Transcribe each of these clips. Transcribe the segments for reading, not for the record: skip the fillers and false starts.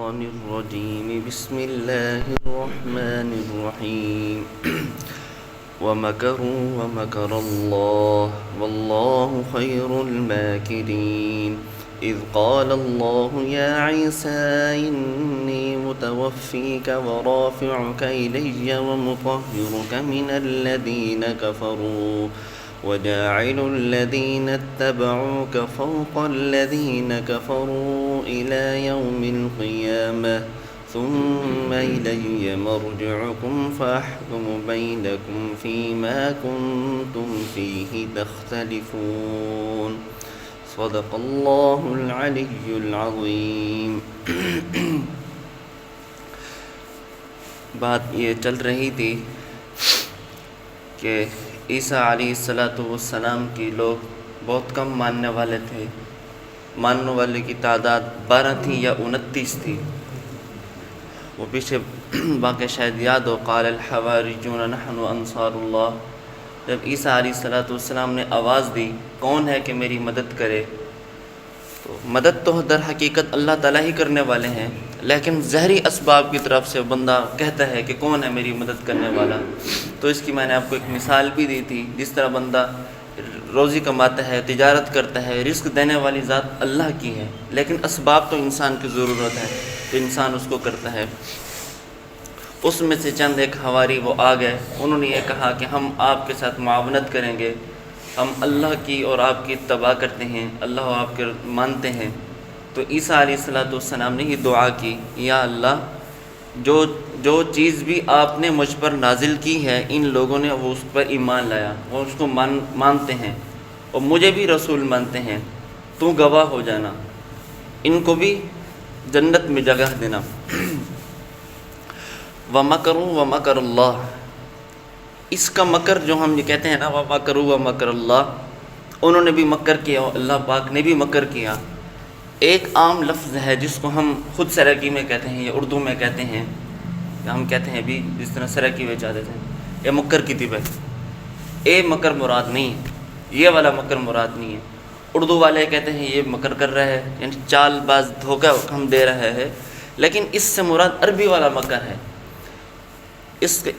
الشيطان الرجيم بسم الله الرحمن الرحيم ومكروا ومكر الله والله خير الماكرين إذ قال الله يا عيسى إني متوفيك ورافعك إلي ومطهرك من الذين كفروا وجاعل الذين اتبعوك فوق الذين كفروا إلى يوم القيامة ثم إلي مرجعكم فأحكم بينكم فيما كنتم فيه تختلفون صدق الله العلي العظيم. بات یہ چل رہی تھی کہ عیسیٰ علیہ السلام کی لوگ بہت کم ماننے والے تھے. ماننے والے کی تعداد 12 تھی یا 29 تھی. وہ پیچھے واقعہ شاید یاد ہو. قال الحواریون نحن انصار اللہ. جب عیسیٰ علیہ السلام نے آواز دی کون ہے کہ میری مدد کرے، تو مدد تو در حقیقت اللہ تعالیٰ ہی کرنے والے ہیں، لیکن ظاہری اسباب کی طرف سے بندہ کہتا ہے کہ کون ہے میری مدد کرنے والا. تو اس کی میں نے آپ کو ایک مثال بھی دی تھی. جس طرح بندہ روزی کماتا ہے، تجارت کرتا ہے، رزق دینے والی ذات اللہ کی ہے، لیکن اسباب تو انسان کی ضرورت ہے تو انسان اس کو کرتا ہے. اس میں سے چند ایک حواری وہ آ گئے. انہوں نے یہ کہا کہ ہم آپ کے ساتھ معاونت کریں گے، ہم اللہ کی اور آپ کی اتباع کرتے ہیں، اللہ و آپ کے مانتے ہیں. تو عیسیٰ علیہ السلام نے ہی دعا کی، یا اللہ جو چیز بھی آپ نے مجھ پر نازل کی ہے ان لوگوں نے وہ اس پر ایمان لایا، وہ اس کو مانتے ہیں اور مجھے بھی رسول مانتے ہیں، تو گواہ ہو جانا، ان کو بھی جنت میں جگہ دینا. وَمَكَرُوا وَمَكَرَ اللَّهُ. اس کا مکر جو ہم یہ کہتے ہیں نا وَمَكَرُوا وَمَكَرَ اللَّهُ، انہوں نے بھی مکر کیا اور اللہ پاک نے بھی مکر کیا. ایک عام لفظ ہے جس کو ہم خود سرکی میں کہتے ہیں یا اردو میں کہتے ہیں، یا ہم کہتے ہیں بھی جس طرح سرکی میں چاہتے ہیں اے مکر کی طبع. اے مکر مراد نہیں ہے، یہ والا مکر مراد نہیں ہے. اردو والے کہتے ہیں یہ مکر کر رہا ہے، یعنی چال باز دھوکہ ہم دے رہے ہیں، لیکن اس سے مراد عربی والا مکر ہے.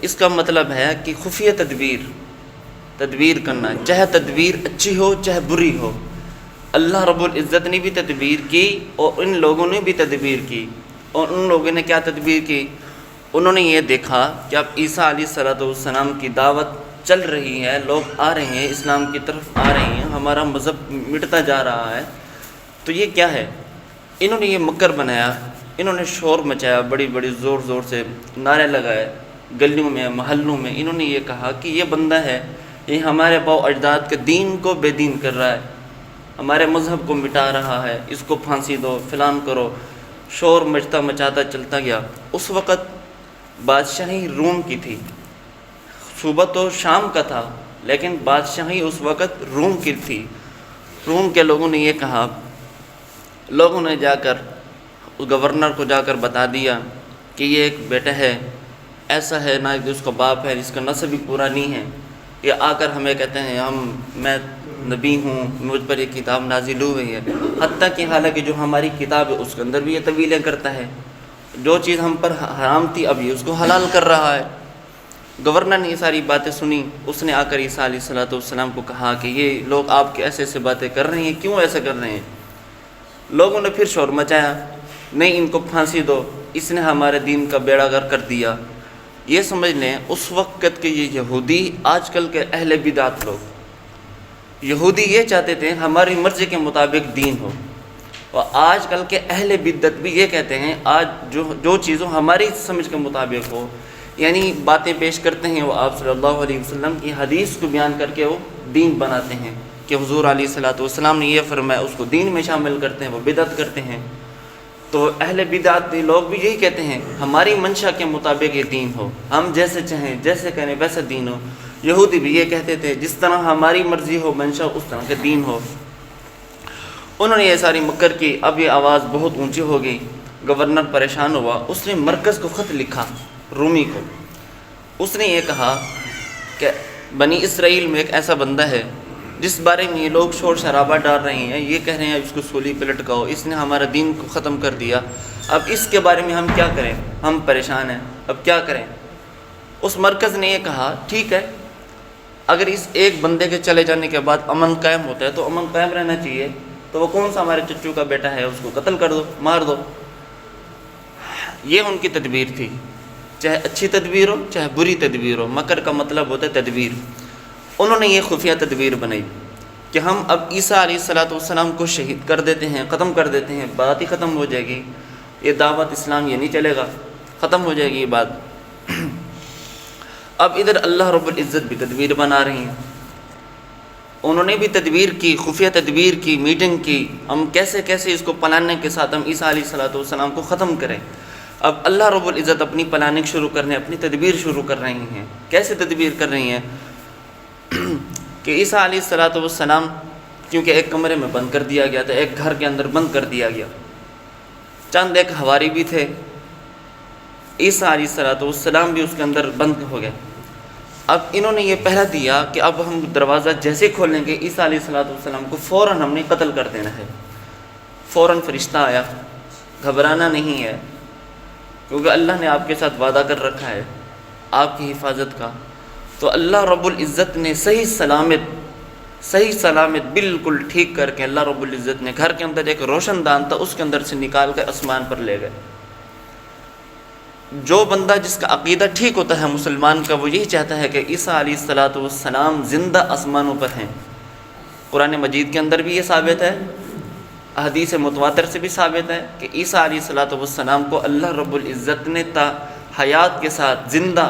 اس کا مطلب ہے کہ خفیہ تدبیر کرنا، چاہے تدبیر اچھی ہو چاہے بری ہو. اللہ رب العزت نے بھی تدبیر کی اور ان لوگوں نے بھی تدبیر کی. اور ان لوگوں نے کیا تدبیر کی؟ انہوں نے یہ دیکھا کہ اب عیسیٰ علیہ السلام کی دعوت چل رہی ہے، لوگ آ رہے ہیں، اسلام کی طرف آ رہے ہیں، ہمارا مذہب مٹتا جا رہا ہے، تو یہ کیا ہے؟ انہوں نے یہ مکر بنایا. انہوں نے شور مچایا، بڑی زور سے نعرے لگائے، گلیوں میں محلوں میں. انہوں نے یہ کہا کہ یہ بندہ ہے، یہ ہمارے باؤ اجداد کے دین کو بے دین کر رہا ہے، ہمارے مذہب کو مٹا رہا ہے، اس کو پھانسی دو، فلان کرو. شور مچاتا چلتا گیا. اس وقت بادشاہی روم کی تھی. صوبہ تو شام کا تھا لیکن بادشاہی اس وقت روم کی تھی. روم کے لوگوں نے یہ کہا، لوگوں نے جا کر گورنر کو جا کر بتا دیا کہ یہ ایک بیٹا ہے، ایسا ہے نا کہ اس کا باپ ہے، اس کا نسب بھی پورا نہیں ہے. یہ آ کر ہمیں کہتے ہیں میں نبی ہوں، مجھ پر یہ کتاب نازل ہوئی ہے. حتیٰ کہ حالانکہ جو ہماری کتاب ہے اس کے اندر بھی یہ طویلیں کرتا ہے. جو چیز ہم پر حرام تھی اب یہ اس کو حلال کر رہا ہے. گورنر نے یہ ساری باتیں سنی. اس نے آ کر عیسیٰ علیہ السلام کو کہا کہ یہ لوگ آپ کے ایسے باتیں کر رہے ہیں، کیوں ایسا کر رہے ہیں؟ لوگوں نے پھر شور مچایا، نہیں ان کو پھانسی دو، اس نے ہمارے دین کا بیڑا غرق کر دیا. یہ سمجھ لیں اس وقت کے یہ یہودی، آج کل کے اہل بدعت لوگ، یہودی یہ چاہتے تھے ہماری مرضی کے مطابق دین ہو، اور آج کل کے اہل بدعت بھی یہ کہتے ہیں آج جو چیزوں ہماری سمجھ کے مطابق ہو، یعنی باتیں پیش کرتے ہیں وہ آپ صلی اللہ علیہ وسلم کی حدیث کو بیان کر کے وہ دین بناتے ہیں کہ حضور علیہ السلام نے یہ فرمایا، اس کو دین میں شامل کرتے ہیں، وہ بدعت کرتے ہیں. تو اہل بدعت لوگ بھی یہی کہتے ہیں ہماری منشا کے مطابق یہ دین ہو، ہم جیسے چاہیں جیسے کہیں ویسا دین ہو. یہودی بھی یہ کہتے تھے جس طرح ہماری مرضی ہو منشا اس طرح کا دین ہو. انہوں نے یہ ساری مکر کی. اب یہ آواز بہت اونچی ہو گئی. گورنر پریشان ہوا. اس نے مرکز کو خط لکھا، رومی کو. اس نے یہ کہا کہ بنی اسرائیل میں ایک ایسا بندہ ہے جس بارے میں یہ لوگ شور شرابہ ڈال رہے ہیں، یہ کہہ رہے ہیں اس کو سولی پہ لٹکاؤ، اس نے ہمارا دین کو ختم کر دیا. اب اس کے بارے میں ہم کیا کریں؟ ہم پریشان ہیں، اب کیا کریں؟ اس مرکز نے یہ کہا ٹھیک ہے، اگر اس ایک بندے کے چلے جانے کے بعد امن قائم ہوتا ہے تو امن قائم رہنا چاہیے، تو وہ کون سا ہمارے چچو کا بیٹا ہے، اس کو قتل کر دو، مار دو۔ یہ ان کی تدبیر تھی، چاہے اچھی تدبیر ہو چاہے بری تدبیر ہو، مکر کا مطلب ہوتا ہے تدبیر۔ انہوں نے یہ خفیہ تدبیر بنائی کہ ہم اب عیسیٰ علیہ السلام کو شہید کر دیتے ہیں، ختم کر دیتے ہیں، بات ہی ختم ہو جائے گی، یہ دعوت اسلام یہ نہیں چلے گا، ختم ہو جائے گی یہ بات۔ اب ادھر اللہ رب العزت بھی تدبیر بنا رہی ہیں، انہوں نے بھی تدبیر کی، خفیہ تدبیر کی، میٹنگ کی، ہم کیسے کیسے اس کو پلاننے کے ساتھ ہم عیسیٰ علیہ السلام کو ختم کریں۔ اب اللہ رب العزت اپنی پلاننگ شروع کرنے، اپنی تدبیر شروع کر رہی ہیں۔ کیسے تدبیر کر رہی ہیں کہ عیسیٰ علیہ السلام کیونکہ ایک کمرے میں بند کر دیا گیا تھا، ایک گھر کے اندر بند کر دیا گیا، چند ایک حواری بھی تھے، عیسیٰ علیہ السلام بھی اس کے اندر بند ہو گئے۔ اب انہوں نے یہ پہلا دیا کہ اب ہم دروازہ جیسے کھولیں گے عیسیٰ علیہ السلام کو فوراً ہم نے قتل کر دینا ہے۔ فوراً فرشتہ آیا، گھبرانا نہیں ہے، کیونکہ اللہ نے آپ کے ساتھ وعدہ کر رکھا ہے آپ کی حفاظت کا۔ تو اللہ رب العزت نے صحیح سلامت بالکل ٹھیک کر کے اللہ رب العزت نے گھر کے اندر ایک روشن دان تھا، اس کے اندر سے نکال کر آسمان پر لے گئے۔ جو بندہ جس کا عقیدہ ٹھیک ہوتا ہے مسلمان کا، وہ یہی چاہتا ہے کہ عیسیٰ علیہ السلام زندہ آسمانوں پر ہیں۔ قرآن مجید کے اندر بھی یہ ثابت ہے، احادیث متواتر سے بھی ثابت ہے کہ عیسیٰ علیہ السلام کو اللہ رب العزت نے تا حیات کے ساتھ زندہ،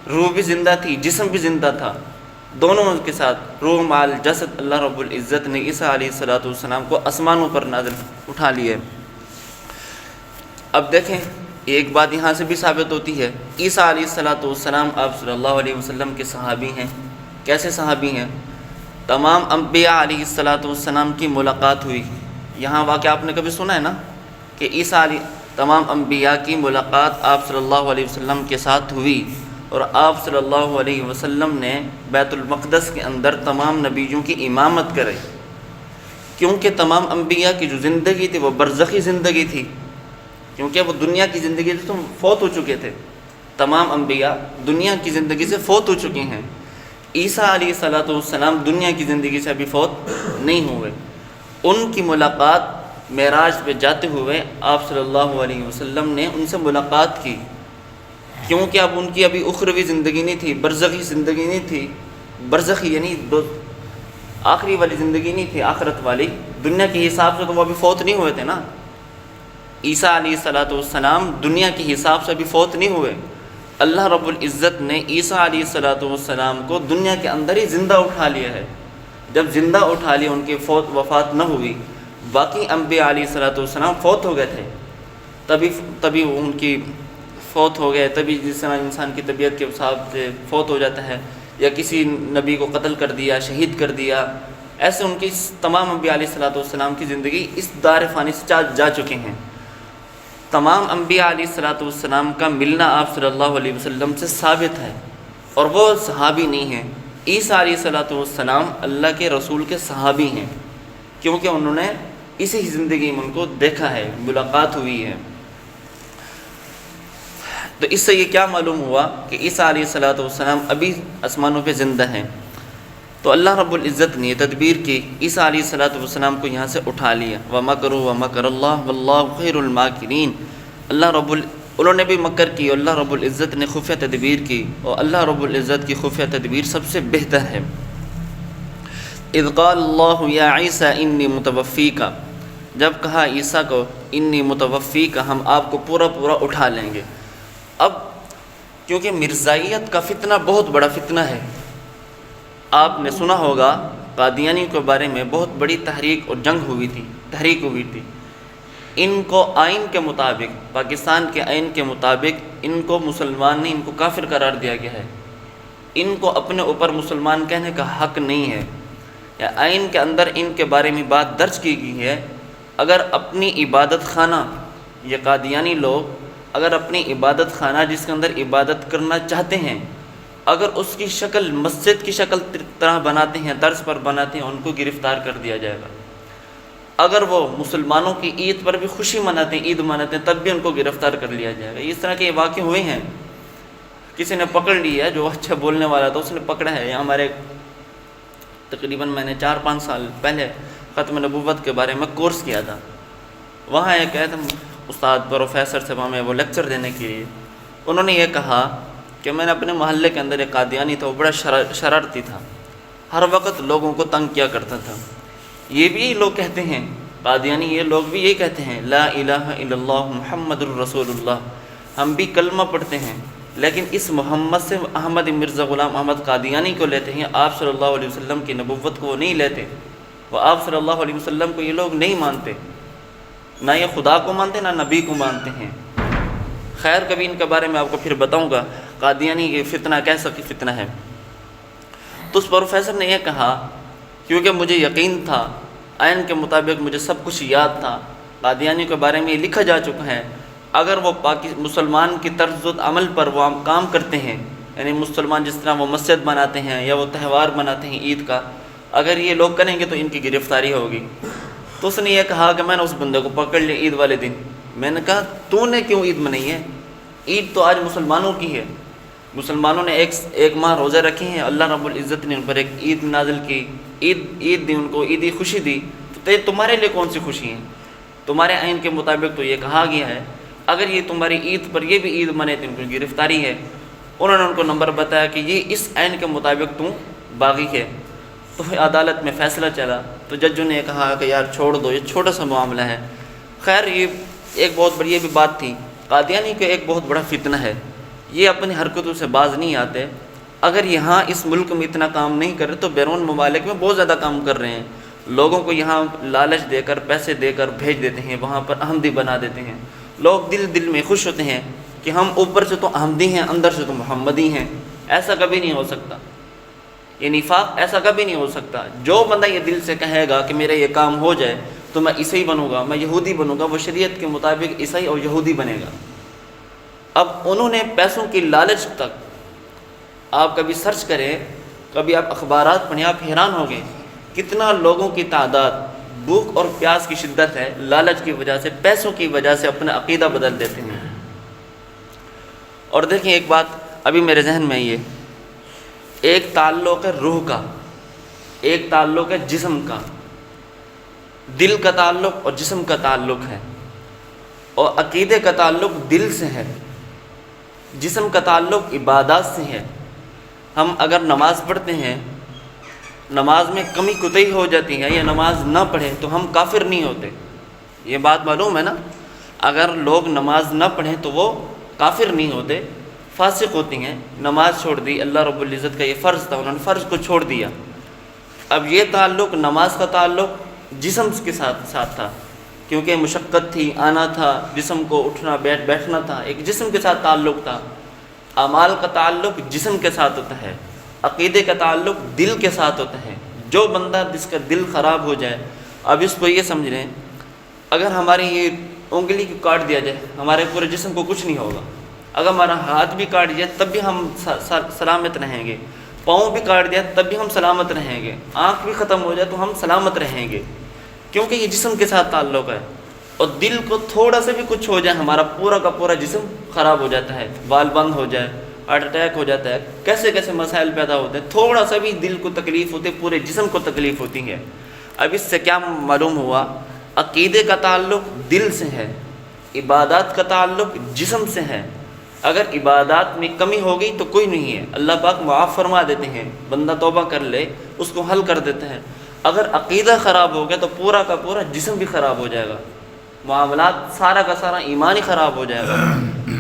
روح بھی زندہ تھی، جسم بھی زندہ تھا، دونوں کے ساتھ روح مال جسد اللہ رب العزت نے عیسیٰ علیہ السلام کو آسمانوں پر نازل اٹھا لیے۔ اب دیکھیں ایک بات یہاں سے بھی ثابت ہوتی ہے، عیسیٰ علیہ السلام آپ صلی اللہ علیہ وسلم کے صحابی ہیں۔ کیسے صحابی ہیں؟ تمام انبیاء علیہ السلام کی ملاقات ہوئی۔ یہاں واقعہ آپ نے کبھی سنا ہے نا کہ عیسیٰ علیہ تمام انبیاء کی ملاقات آپ صلی اللہ علیہ وسلم کے ساتھ ہوئی، اور آپ صلی اللہ علیہ وسلم نے بیت المقدس کے اندر تمام نبیوں کی امامت کرائی، کیونکہ تمام انبیاء کی جو زندگی تھی وہ برزخی زندگی تھی، کیونکہ وہ دنیا کی زندگی سے تو فوت ہو چکے تھے، تمام انبیاء دنیا کی زندگی سے فوت ہو چکے ہیں۔ عیسیٰ علیہ السلام دنیا کی زندگی سے ابھی فوت نہیں ہوئے۔ ان کی ملاقات معراج پہ جاتے ہوئے آپ صلی اللہ علیہ وسلم نے ان سے ملاقات کی، کیونکہ اب ان کی ابھی اخروی زندگی نہیں تھی، برزخی زندگی نہیں تھی، برزخی یعنی آخری والی زندگی نہیں تھی، آخرت والی، دنیا کے حساب سے تو وہ ابھی فوت نہیں ہوئے تھے نا۔ عیسیٰ علیہ السلام دنیا کے حساب سے ابھی فوت نہیں ہوئے۔ اللہ رب العزت نے عیسیٰ علیہ السلام کو دنیا کے اندر ہی زندہ اٹھا لیا ہے۔ جب زندہ اٹھا لیا، ان کی وفات نہ ہوئی، باقی انبیاء علیہ السلام فوت ہو گئے تھے، تبھی ان کی فوت ہو گئے، تبھی جس طرح انسان کی طبیعت کے حساب سے فوت ہو جاتا ہے، یا کسی نبی کو قتل کر دیا، شہید کر دیا، ایسے ان کی تمام انبیاء علیہ السلام کی زندگی اس دار فانی سے جا چکے ہیں۔ تمام انبیاء علیہ السلام کا ملنا آپ صلی اللہ علیہ وسلم سے ثابت ہے، اور وہ صحابی نہیں ہیں۔ عیسیٰ علیہ السلام اللہ کے رسول کے صحابی ہیں، کیونکہ انہوں نے اسی زندگی میں ان کو دیکھا ہے، ملاقات ہوئی ہے۔ تو اس سے یہ کیا معلوم ہوا کہ عیسیٰ علیہ السلام ابھی آسمانوں پہ زندہ ہیں۔ تو اللہ رب العزت نے یہ تدبیر کی، عیسیٰ علیہ السلام کو یہاں سے اٹھا لیا۔ وَمَكَرُوا وَمَكَرَ اللَّهُ وَاللَّهُ خَيْرُ الْمَاكِرِينَ انہوں نے بھی مکر کی، اللہ رب العزت نے خفیہ تدبیر کی، اور اللہ رب العزت کی خفیہ تدبیر سب سے بہتر ہے۔ اِذْ قَالَ اللَّهُ يَا عِيسَىٰ إِنِّي مُتَوَفِّيكَ، جب کہا عیسیٰ کو انی متوفیک، ہم آپ کو پورا اٹھا لیں گے۔ اب کیونکہ مرزائیت کا فتنہ بہت بڑا فتنہ ہے، آپ نے سنا ہوگا قادیانی کے بارے میں بہت بڑی تحریک اور جنگ ہوئی تھی۔ ان کو آئین کے مطابق، پاکستان کے آئین کے مطابق ان کو مسلمان نہیں، ان کو کافر قرار دیا گیا ہے۔ ان کو اپنے اوپر مسلمان کہنے کا حق نہیں ہے، یا آئین کے اندر ان کے بارے میں بات درج کی گئی ہے، اگر اپنی عبادت خانہ، یہ قادیانی لوگ اگر اپنی عبادت خانہ جس کے اندر عبادت کرنا چاہتے ہیں، اگر اس کی شکل مسجد کی شکل طرح بناتے ہیں، طرز پر بناتے ہیں، ان کو گرفتار کر دیا جائے گا۔ اگر وہ مسلمانوں کی عید پر بھی خوشی مناتے ہیں، عید مناتے ہیں، تب بھی ان کو گرفتار کر لیا جائے گا۔ اس طرح کے واقع ہوئے ہیں، کسی نے پکڑ لیا ہے جو اچھا بولنے والا تھا، اس نے پکڑا ہے۔ یہاں ہمارے تقریباً میں نے 4-5 سال پہلے ختم نبوت کے بارے میں کورس کیا تھا، وہاں ایک آیا تھا استاد پروفیسر سے، وہاں میں وہ لیکچر دینے کے لیے، انہوں نے یہ کہا کہ میں نے اپنے محلے کے اندر ایک قادیانی تھا، وہ بڑا شرارتی تھا، ہر وقت لوگوں کو تنگ کیا کرتا تھا۔ یہ بھی لوگ کہتے ہیں، قادیانی یہ لوگ بھی یہی کہتے ہیں، لا الہ الا اللہ محمد الرسول اللہ، ہم بھی کلمہ پڑھتے ہیں، لیکن اس محمد سے احمد مرزا غلام احمد قادیانی کو لیتے ہیں، آپ صلی اللہ علیہ وسلم کی نبوت کو وہ نہیں لیتے، وہ آپ صلی اللہ علیہ وسلم کو یہ لوگ نہیں مانتے، نہ یہ خدا کو مانتے نہ نبی کو مانتے ہیں۔ خیر کبھی ان کے بارے میں آپ کو پھر بتاؤں گا، قادیانی یہ فتنہ کیسا کہ فتنہ ہے۔ تو اس پروفیسر نے یہ کہا، کیونکہ مجھے یقین تھا، آئین کے مطابق مجھے سب کچھ یاد تھا، قادیانی کے بارے میں یہ لکھا جا چکا ہے، اگر وہ مسلمان کی طرز عمل پر وہ کام کرتے ہیں، یعنی مسلمان جس طرح وہ مسجد بناتے ہیں یا وہ تہوار مناتے ہیں عید کا، اگر یہ لوگ کریں گے تو ان کی گرفتاری ہوگی۔ تو اس نے یہ کہا کہ میں نے اس بندے کو پکڑ لیا عید والے دن، میں نے کہا تو نے کیوں عید منائی ہے؟ عید تو آج مسلمانوں کی ہے، مسلمانوں نے ایک ماہ روزے رکھے ہیں، اللہ رب العزت نے ان پر ایک عید نازل کی، عید دی، ان کو عیدی خوشی دی، تو تمہارے لیے کون سی خوشی ہیں؟ تمہارے آئین کے مطابق تو یہ کہا گیا ہے، اگر یہ تمہاری عید پر یہ بھی عید منے تو ان کو گرفتاری ہے۔ انہوں نے ان کو نمبر بتایا کہ یہ اس آئین کے مطابق تم باغی ہے۔ تو عدالت میں فیصلہ چلا، تو ججوں نے کہا کہ یار چھوڑ دو، یہ چھوٹا سا معاملہ ہے۔ خیر یہ ایک بہت بڑی یہ بھی بات تھی، قادیانی کا ایک بہت بڑا فتنہ ہے، یہ اپنی حرکتوں سے باز نہیں آتے۔ اگر یہاں اس ملک میں اتنا کام نہیں کر رہے تو بیرون ممالک میں بہت زیادہ کام کر رہے ہیں، لوگوں کو یہاں لالچ دے کر پیسے دے کر بھیج دیتے ہیں، وہاں پر احمدی بنا دیتے ہیں، لوگ دل میں خوش ہوتے ہیں کہ ہم اوپر سے تو احمدی ہیں، اندر سے تو محمدی ہیں۔ ایسا کبھی نہیں ہو سکتا، یہ نفاق ایسا کبھی نہیں ہو سکتا۔ جو بندہ یہ دل سے کہے گا کہ میرا یہ کام ہو جائے تو میں عیسائی بنوں گا، میں یہودی بنوں گا، وہ شریعت کے مطابق عیسائی اور یہودی بنے گا۔ اب انہوں نے پیسوں کی لالچ تک، آپ کبھی سرچ کریں، کبھی آپ اخبارات پڑھیں، آپ حیران ہوں گے کتنا لوگوں کی تعداد، بھوک اور پیاس کی شدت ہے، لالچ کی وجہ سے، پیسوں کی وجہ سے اپنا عقیدہ بدل دیتے ہیں۔ اور دیکھیں ایک بات ابھی میرے ذہن میں یہ، ایک تعلق ہے روح کا، ایک تعلق ہے جسم کا، دل کا تعلق اور جسم کا تعلق ہے، اور عقیدے کا تعلق دل سے ہے، جسم کا تعلق عبادات سے ہے۔ ہم اگر نماز پڑھتے ہیں، نماز میں کمی کوتاہی ہو جاتی ہے یا نماز نہ پڑھیں تو ہم کافر نہیں ہوتے، یہ بات معلوم ہے نا؟ اگر لوگ نماز نہ پڑھیں تو وہ کافر نہیں ہوتے، فاسق ہوتی ہیں، نماز چھوڑ دی، اللہ رب العزت کا یہ فرض تھا، انہوں نے فرض کو چھوڑ دیا۔ اب یہ تعلق نماز کا تعلق جسم کے ساتھ تھا، کیونکہ مشقت تھی، آنا تھا، جسم کو اٹھنا بیٹھنا تھا، ایک جسم کے ساتھ تعلق تھا۔ اعمال کا تعلق جسم کے ساتھ ہوتا ہے، عقیدے کا تعلق دل کے ساتھ ہوتا ہے۔ جو بندہ جس کا دل خراب ہو جائے، اب اس کو یہ سمجھ لیں، اگر ہماری یہ انگلی کو کاٹ دیا جائے ہمارے پورے جسم کو کچھ نہیں ہوگا، اگر ہمارا ہاتھ بھی کاٹ دیا تب بھی ہم سلامت رہیں گے، پاؤں بھی کاٹ دیا تب بھی ہم سلامت رہیں گے، آنکھ بھی ختم ہو جائے تو ہم سلامت رہیں گے، کیونکہ یہ جسم کے ساتھ تعلق ہے۔ اور دل کو تھوڑا سا بھی کچھ ہو جائے ہمارا پورا کا پورا جسم خراب ہو جاتا ہے، بال بند ہو جائے، ہارٹ اٹیک ہو جاتا ہے، کیسے کیسے مسائل پیدا ہوتے ہیں، تھوڑا سا بھی دل کو تکلیف ہوتی ہے پورے جسم کو تکلیف ہوتی ہے۔ اب اس سے کیا معلوم ہوا؟ عقیدے کا تعلق دل سے ہے، عبادات کا تعلق جسم سے ہے۔ اگر عبادات میں کمی ہو گئی تو کوئی نہیں ہے، اللہ پاک معاف فرما دیتے ہیں، بندہ توبہ کر لے اس کو حل کر دیتے ہیں۔ اگر عقیدہ خراب ہو گیا تو پورا کا پورا جسم بھی خراب ہو جائے گا، معاملات سارا کا سارا ایمان ہی خراب ہو جائے گا،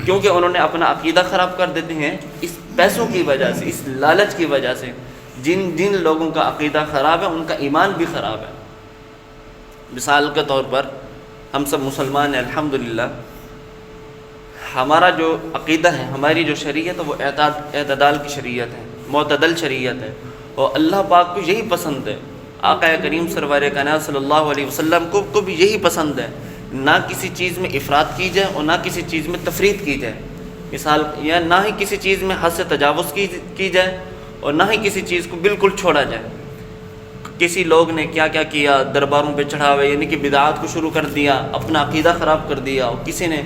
کیونکہ انہوں نے اپنا عقیدہ خراب کر دیتے ہیں اس پیسوں کی وجہ سے، اس لالچ کی وجہ سے۔ جن لوگوں کا عقیدہ خراب ہے ان کا ایمان بھی خراب ہے۔ مثال کے طور پر ہم سب مسلمان ہیں الحمدللہ، ہمارا جو عقیدہ ہے، ہماری جو شریعت ہے وہ اعتدال کی شریعت ہے، معتدل شریعت ہے، اور اللہ پاک کو یہی پسند ہے، آقا کریم سرور کائنات صلی اللہ علیہ وسلم کو بھی یہی پسند ہے، نہ کسی چیز میں افراط کی جائے اور نہ کسی چیز میں تفریط کی جائے، مثال یا نہ ہی کسی چیز میں حد سے تجاوز کی جائے اور نہ ہی کسی چیز کو بالکل چھوڑا جائے۔ کسی لوگ نے کیا کیا کیا درباروں پہ چڑھا ہوئے، یعنی کہ بدعات کو شروع کر دیا، اپنا عقیدہ خراب کر دیا، اور کسی نے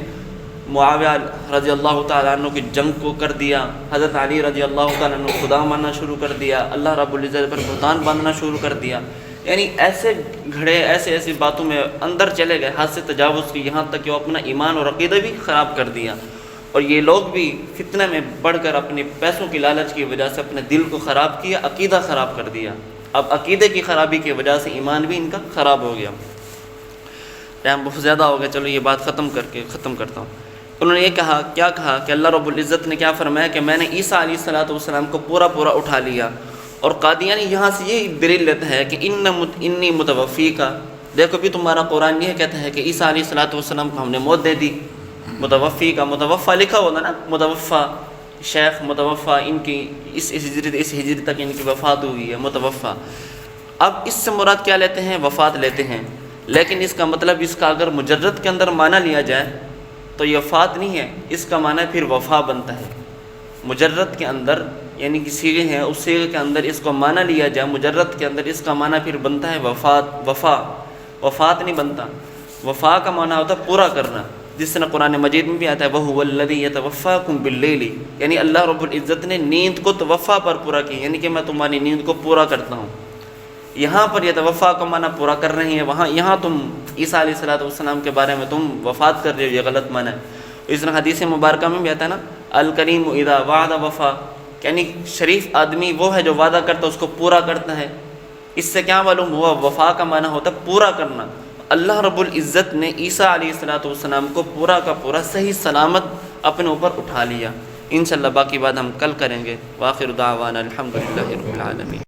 معاویہ رضی اللہ تعالیٰ عنہ کی جنگ کو کر دیا، حضرت علی رضی اللہ تعالیٰ عنہ خدا ماننا شروع کر دیا، اللہ رب العزت پر بہتان باندھنا شروع کر دیا، یعنی ایسے گھڑے ایسی باتوں میں اندر چلے گئے، حد سے تجاوز کی، یہاں تک کہ وہ اپنا ایمان اور عقیدہ بھی خراب کر دیا۔ اور یہ لوگ بھی فتنہ میں بڑھ کر اپنے پیسوں کی لالچ کی وجہ سے اپنے دل کو خراب کیا، عقیدہ خراب کر دیا۔ اب عقیدے کی خرابی کی وجہ سے ایمان بھی ان کا خراب ہو گیا۔ ٹائم بہت زیادہ ہو گیا، چلو یہ بات ختم کرتا ہوں۔ انہوں نے یہ کہا، کیا کہا کہ اللہ رب العزت نے کیا فرمایا کہ میں نے عیسیٰ علیہ السلام کو پورا اٹھا لیا۔ اور قادیانی یہاں سے یہ دلیل لیتا ہے کہ انی متوفی کا، دیکھو بھی تمہارا قرآن یہ کہتا ہے کہ عیسیٰ علیہ السلام کو ہم نے موت دے دی۔ متوفی کا متوفا لکھا ہوتا نا، متوفا شیخ متوفا، ان کی اس ہجری تک ان کی وفات ہوئی ہے، متوفا۔ اب اس سے مراد کیا لیتے ہیں؟ وفات لیتے ہیں، لیکن اس کا مطلب اس کا اگر مجرد کے اندر معنی لیا جائے تو یہ وفات نہیں ہے، اس کا معنی پھر وفا بنتا ہے۔ مجرد کے اندر یعنی کہ صیغے ہیں، اس صیغے کے اندر اس کو معنی لیا جائے مجرد کے اندر، اس کا معنی پھر بنتا ہے وفات نہیں بنتا۔ وفا کا معنی ہوتا ہے پورا کرنا، جس طرح قرآن مجید میں بھی آتا ہے وَهُوَ الَّذِي يَتَوَفَّاكُمْ بِاللَّيْلِ، یعنی اللہ رب العزت نے نیند کو توفا پر پورا کی، یعنی کہ میں تمہاری نیند کو پورا کرتا ہوں۔ یہاں پر یتوفا کا معنی پورا کر رہے ہیں، یہاں تم عیسیٰ علیہ السلام کے بارے میں تم وفات کر رہے ہو، یہ غلط معنی ہے۔ اس طرح حدیث مبارکہ میں بھی آتا ہے نا، الکریم اذا وعد وفا، یعنی شریف آدمی وہ ہے جو وعدہ کرتا ہے اس کو پورا کرتا ہے۔ اس سے کیا معلوم ہوا؟ وفا کا معنی ہوتا ہے پورا کرنا۔ اللہ رب العزت نے عیسیٰ علیہ السلام کو پورا کا پورا صحیح سلامت اپنے اوپر اٹھا لیا۔ انشاءاللہ باقی بات ہم کل کریں گے۔ وآخر دعوانا الحمدللہ رب العالمین۔